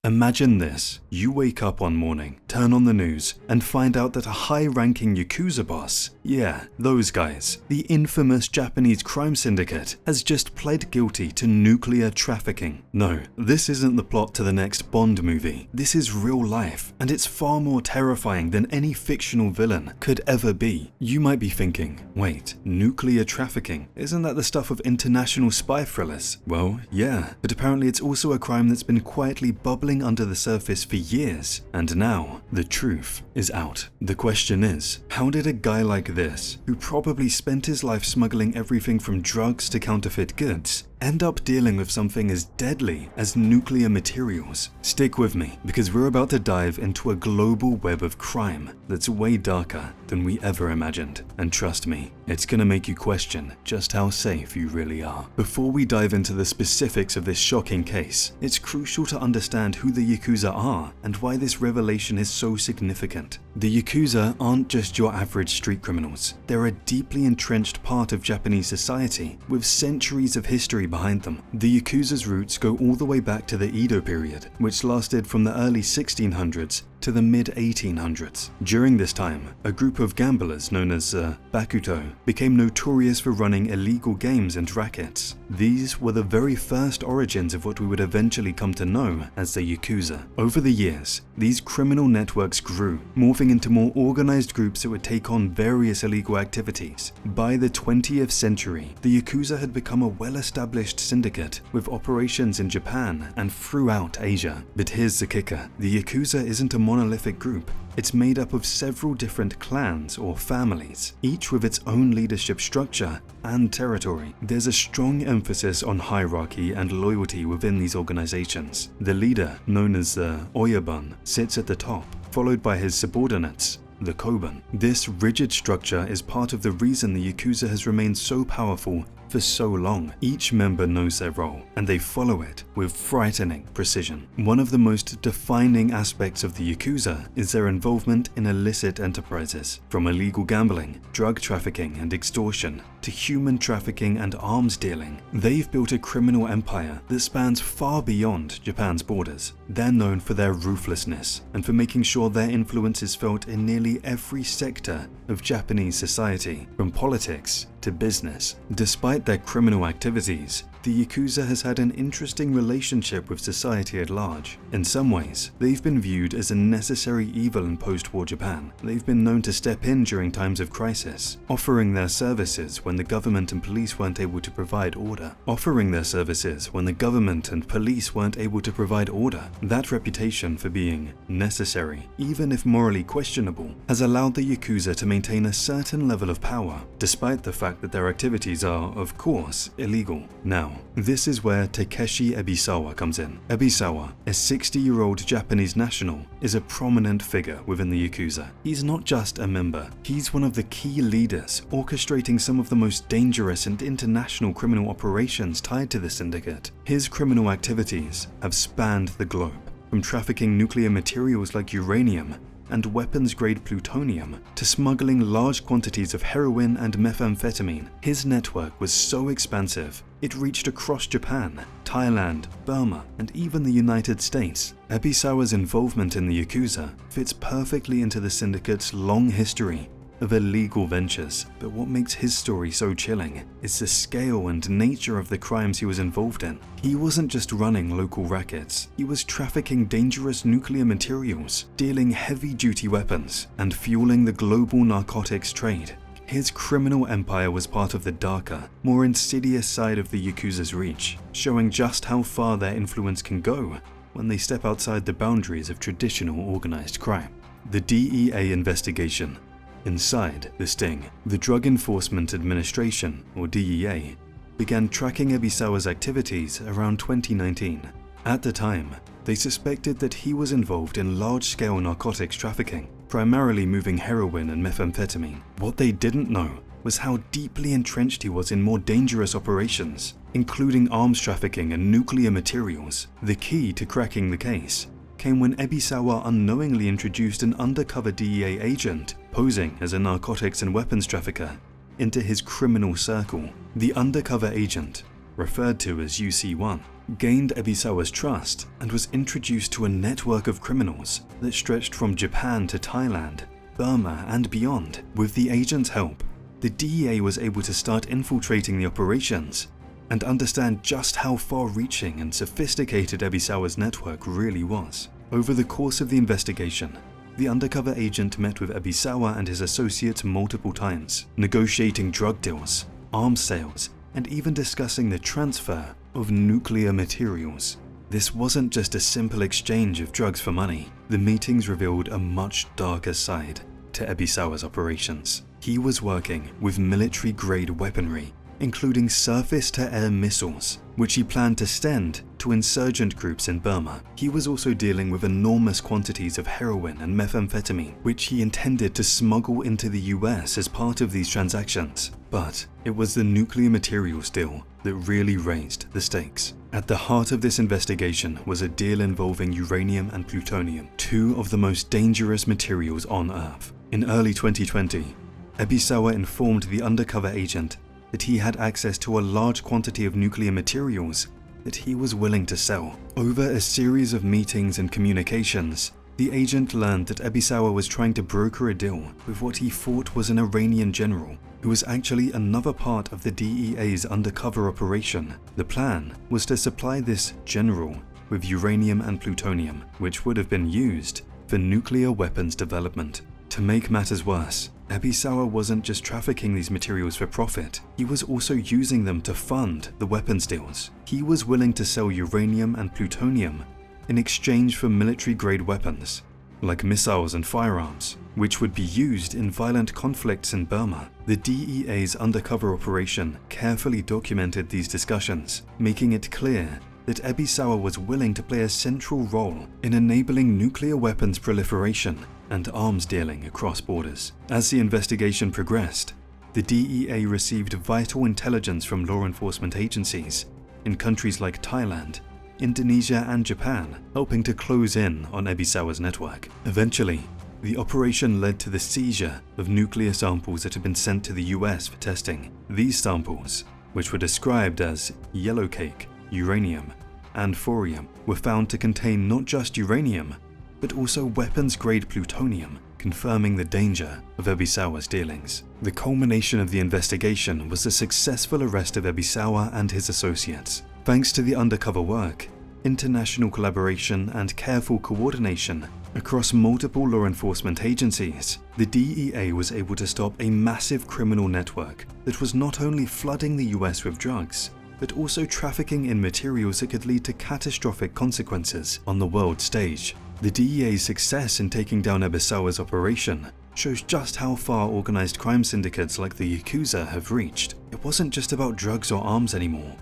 Imagine this. You wake up one morning, turn on the news, and find out that a high-ranking Yakuza boss, yeah, those guys, the infamous Japanese crime syndicate, has just pled guilty to nuclear trafficking. No, this isn't the plot to the next Bond movie. This is real life, and it's far more terrifying than any fictional villain could ever be. You might be thinking, wait, nuclear trafficking? Isn't that the stuff of international spy thrillers? Well, yeah, but apparently it's also a crime that's been quietly bubbling under the surface for years, and now the truth is out. The question is, how did a guy like this, who probably spent his life smuggling everything from drugs to counterfeit goods, end up dealing with something as deadly as nuclear materials? Stick with me, because we're about to dive into a global web of crime that's way darker than we ever imagined. And trust me, it's gonna make you question just how safe you really are. Before we dive into the specifics of this shocking case, it's crucial to understand who the Yakuza are and why this revelation is so significant. The Yakuza aren't just your average street criminals. They're a deeply entrenched part of Japanese society with centuries of history behind them. The Yakuza's roots go all the way back to the Edo period, which lasted from the early 1600s to the mid-1800s. During this time, a group of gamblers known as Bakuto became notorious for running illegal games and rackets. These were the very first origins of what we would eventually come to know as the Yakuza. Over the years, these criminal networks grew, morphing into more organized groups that would take on various illegal activities. By the 20th century, the Yakuza had become a well-established syndicate with operations in Japan and throughout Asia. But here's the kicker: the Yakuza isn't a monolithic group. It's made up of several different clans or families, each with its own leadership structure and territory. There's a strong emphasis on hierarchy and loyalty within these organizations. The leader, known as the Oyabun, sits at the top, followed by his subordinates, the Koban. This rigid structure is part of the reason the Yakuza has remained so powerful for so long. Each member knows their role, and they follow it with frightening precision. One of the most defining aspects of the Yakuza is their involvement in illicit enterprises, from illegal gambling, drug trafficking and extortion, to human trafficking and arms dealing. They've built a criminal empire that spans far beyond Japan's borders. They're known for their ruthlessness and for making sure their influence is felt in nearly every sector of Japanese society, from politics to business. Despite their criminal activities, the Yakuza has had an interesting relationship with society at large. In some ways, they've been viewed as a necessary evil in post-war Japan. They've been known to step in during times of crisis, offering their services when the government and police weren't able to provide order. That reputation for being necessary, even if morally questionable, has allowed the Yakuza to maintain a certain level of power, despite the fact that their activities are, of course, illegal. Now, this is where Takeshi Ebisawa comes in. Ebisawa, a 60-year-old Japanese national, is a prominent figure within the Yakuza. He's not just a member, he's one of the key leaders orchestrating some of the most dangerous and international criminal operations tied to the syndicate. His criminal activities have spanned the globe, from trafficking nuclear materials like uranium and weapons-grade plutonium to smuggling large quantities of heroin and methamphetamine. His network was so expansive, it reached across Japan, Thailand, Burma, and even the United States. Ebisawa's involvement in the Yakuza fits perfectly into the syndicate's long history of illegal ventures. But what makes his story so chilling is the scale and nature of the crimes he was involved in. He wasn't just running local rackets, he was trafficking dangerous nuclear materials, dealing heavy-duty weapons, and fueling the global narcotics trade. His criminal empire was part of the darker, more insidious side of the Yakuza's reach, showing just how far their influence can go when they step outside the boundaries of traditional organized crime. The DEA investigation. Inside the sting, the Drug Enforcement Administration, or DEA, began tracking Ebisawa's activities around 2019. At the time, they suspected that he was involved in large-scale narcotics trafficking, primarily moving heroin and methamphetamine. What they didn't know was how deeply entrenched he was in more dangerous operations, including arms trafficking and nuclear materials. The key to cracking the case came when Ebisawa unknowingly introduced an undercover DEA agent posing as a narcotics and weapons trafficker into his criminal circle. The undercover agent referred to as UC-1, gained Ebisawa's trust and was introduced to a network of criminals that stretched from Japan to Thailand, Burma, and beyond. With the agent's help, the DEA was able to start infiltrating the operations and understand just how far-reaching and sophisticated Ebisawa's network really was. Over the course of the investigation, the undercover agent met with Ebisawa and his associates multiple times, negotiating drug deals, arms sales, and even discussing the transfer of nuclear materials. This wasn't just a simple exchange of drugs for money. The meetings revealed a much darker side to Ebisawa's operations. He was working with military-grade weaponry, including surface-to-air missiles, which he planned to send to insurgent groups in Burma. He was also dealing with enormous quantities of heroin and methamphetamine, which he intended to smuggle into the US as part of these transactions. But it was the nuclear materials deal that really raised the stakes. At the heart of this investigation was a deal involving uranium and plutonium, two of the most dangerous materials on Earth. In early 2020, Ebisawa informed the undercover agent that he had access to a large quantity of nuclear materials that he was willing to sell. Over a series of meetings and communications, the agent learned that Ebisawa was trying to broker a deal with what he thought was an Iranian general, who was actually another part of the DEA's undercover operation. The plan was to supply this general with uranium and plutonium, which would have been used for nuclear weapons development. To make matters worse, Ebisawa wasn't just trafficking these materials for profit, he was also using them to fund the weapons deals. He was willing to sell uranium and plutonium in exchange for military-grade weapons, like missiles and firearms, which would be used in violent conflicts in Burma. The DEA's undercover operation carefully documented these discussions, making it clear that Ebisawa was willing to play a central role in enabling nuclear weapons proliferation and arms dealing across borders. As the investigation progressed, the DEA received vital intelligence from law enforcement agencies in countries like Thailand, Indonesia, and Japan, helping to close in on Ebisawa's network. Eventually, the operation led to the seizure of nuclear samples that had been sent to the US for testing. These samples, which were described as yellow cake, uranium, and thorium, were found to contain not just uranium, but also weapons-grade plutonium, confirming the danger of Ebisawa's dealings. The culmination of the investigation was the successful arrest of Ebisawa and his associates. Thanks to the undercover work, international collaboration, and careful coordination across multiple law enforcement agencies, the DEA was able to stop a massive criminal network that was not only flooding the US with drugs, but also trafficking in materials that could lead to catastrophic consequences on the world stage. The DEA's success in taking down Ebisawa's operation shows just how far organized crime syndicates like the Yakuza have reached. It wasn't just about drugs or arms anymore.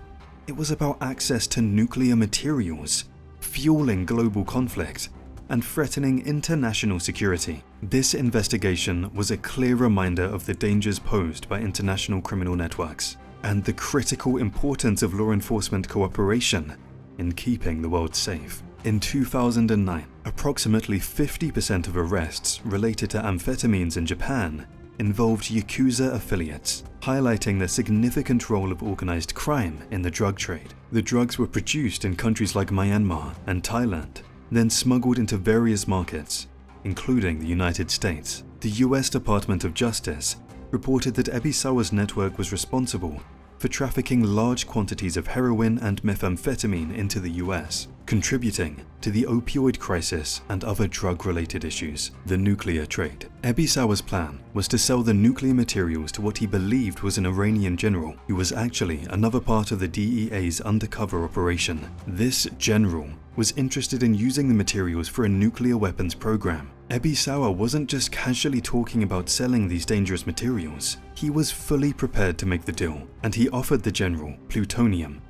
It was about access to nuclear materials, fueling global conflict, and threatening international security. This investigation was a clear reminder of the dangers posed by international criminal networks and the critical importance of law enforcement cooperation in keeping the world safe. In 2009, approximately 50% of arrests related to amphetamines in Japan involved Yakuza affiliates, highlighting the significant role of organized crime in the drug trade. The drugs were produced in countries like Myanmar and Thailand, then smuggled into various markets, including the United States. The US Department of Justice reported that Ebisawa's network was responsible for trafficking large quantities of heroin and methamphetamine into the US, contributing to the opioid crisis and other drug-related issues. The nuclear trade. Ebisawa's plan was to sell the nuclear materials to what he believed was an Iranian general, who was actually another part of the DEA's undercover operation. This general was interested in using the materials for a nuclear weapons program. Ebisawa wasn't just casually talking about selling these dangerous materials. He was fully prepared to make the deal, and he offered the general plutonium,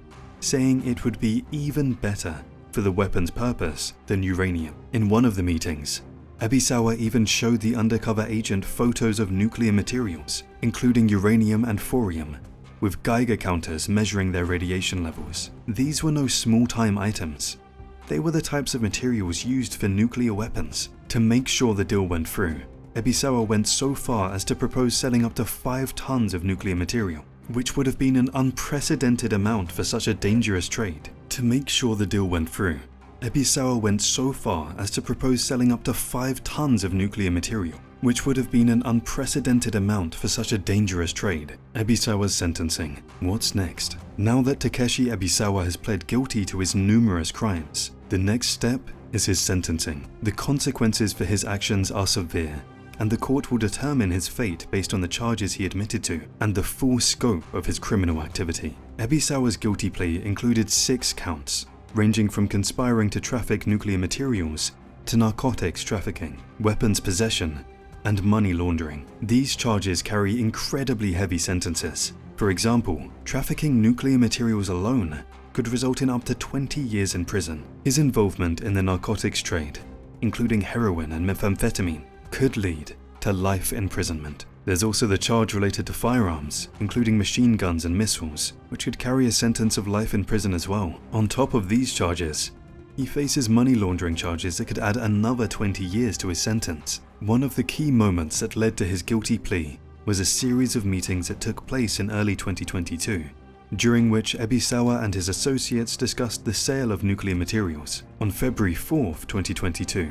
saying it would be even better for the weapon's purpose than uranium. In one of the meetings, Ebisawa even showed the undercover agent photos of nuclear materials, including uranium and thorium, with Geiger counters measuring their radiation levels. These were no small-time items. They were the types of materials used for nuclear weapons. To make sure the deal went through, Ebisawa went so far as to propose selling up to 5 tons of nuclear material. which would have been an unprecedented amount for such a dangerous trade. To make sure the deal went through, Ebisawa went so far as to propose selling up to 5 tons of nuclear material, which would have been an unprecedented amount for such a dangerous trade. Ebisawa's sentencing. What's next? Now that Takeshi Ebisawa has pled guilty to his numerous crimes, the next step is his sentencing. The consequences for his actions are severe, and the court will determine his fate based on the charges he admitted to and the full scope of his criminal activity. Ebisawa's guilty plea included 6 counts, ranging from conspiring to traffic nuclear materials to narcotics trafficking, weapons possession, and money laundering. These charges carry incredibly heavy sentences. For example, trafficking nuclear materials alone could result in up to 20 years in prison. His involvement in the narcotics trade, including heroin and methamphetamine, could lead to life imprisonment. There's also the charge related to firearms, including machine guns and missiles, which could carry a sentence of life in prison as well. On top of these charges, he faces money laundering charges that could add another 20 years to his sentence. One of the key moments that led to his guilty plea was a series of meetings that took place in early 2022, during which Ebisawa and his associates discussed the sale of nuclear materials. On February 4th, 2022,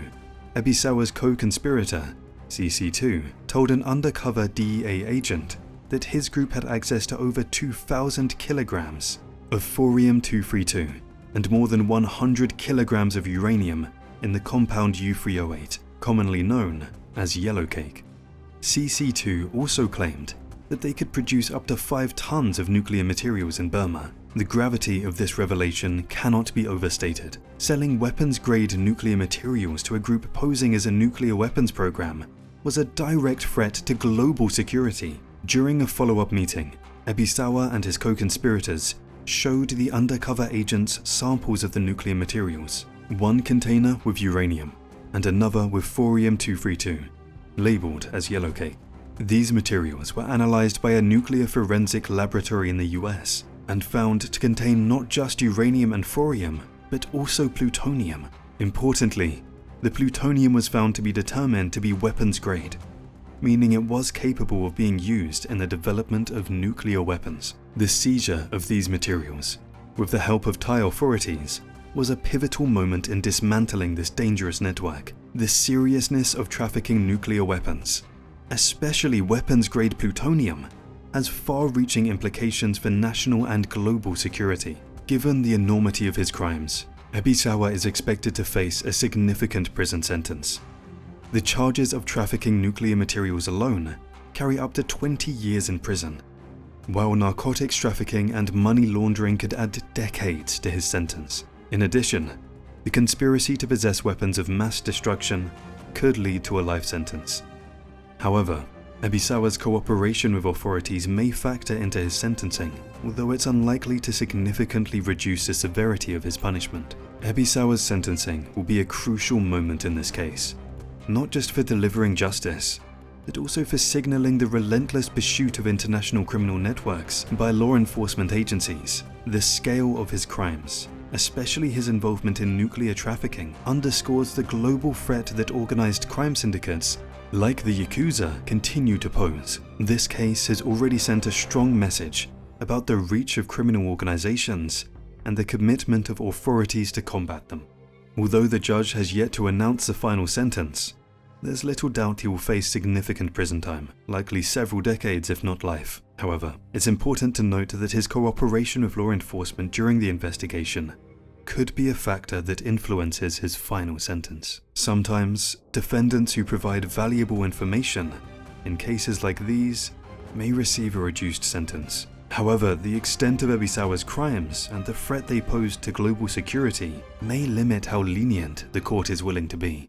Ebisawa's co-conspirator, CC2, told an undercover DEA agent that his group had access to over 2,000 kilograms of thorium-232 and more than 100 kilograms of uranium in the compound U-308, commonly known as yellow cake. CC2 also claimed that they could produce up to 5 tons of nuclear materials in Burma. The gravity of this revelation cannot be overstated. Selling weapons-grade nuclear materials to a group posing as a nuclear weapons program was a direct threat to global security. During a follow-up meeting, Ebisawa and his co-conspirators showed the undercover agents samples of the nuclear materials, one container with uranium and another with thorium-232, labeled as yellow cake. These materials were analyzed by a nuclear forensic laboratory in the US and found to contain not just uranium and thorium, but also plutonium. Importantly, the plutonium was found to be determined to be weapons grade, meaning it was capable of being used in the development of nuclear weapons. The seizure of these materials, with the help of Thai authorities, was a pivotal moment in dismantling this dangerous network. The seriousness of trafficking nuclear weapons, especially weapons-grade plutonium, has far-reaching implications for national and global security. Given the enormity of his crimes, Ebisawa is expected to face a significant prison sentence. The charges of trafficking nuclear materials alone carry up to 20 years in prison, while narcotics trafficking and money laundering could add decades to his sentence. In addition, the conspiracy to possess weapons of mass destruction could lead to a life sentence. However, Ebisawa's cooperation with authorities may factor into his sentencing, although it's unlikely to significantly reduce the severity of his punishment. Ebisawa's sentencing will be a crucial moment in this case, not just for delivering justice, but also for signaling the relentless pursuit of international criminal networks by law enforcement agencies. The scale of his crimes, especially his involvement in nuclear trafficking, underscores the global threat that organized crime syndicates like the Yakuza continue to pose. This case has already sent a strong message about the reach of criminal organizations and the commitment of authorities to combat them. Although the judge has yet to announce the final sentence, there's little doubt he will face significant prison time, likely several decades if not life. However, it's important to note that his cooperation with law enforcement during the investigation could be a factor that influences his final sentence. Sometimes, defendants who provide valuable information in cases like these may receive a reduced sentence. However, the extent of Ebisawa's crimes and the threat they pose to global security may limit how lenient the court is willing to be.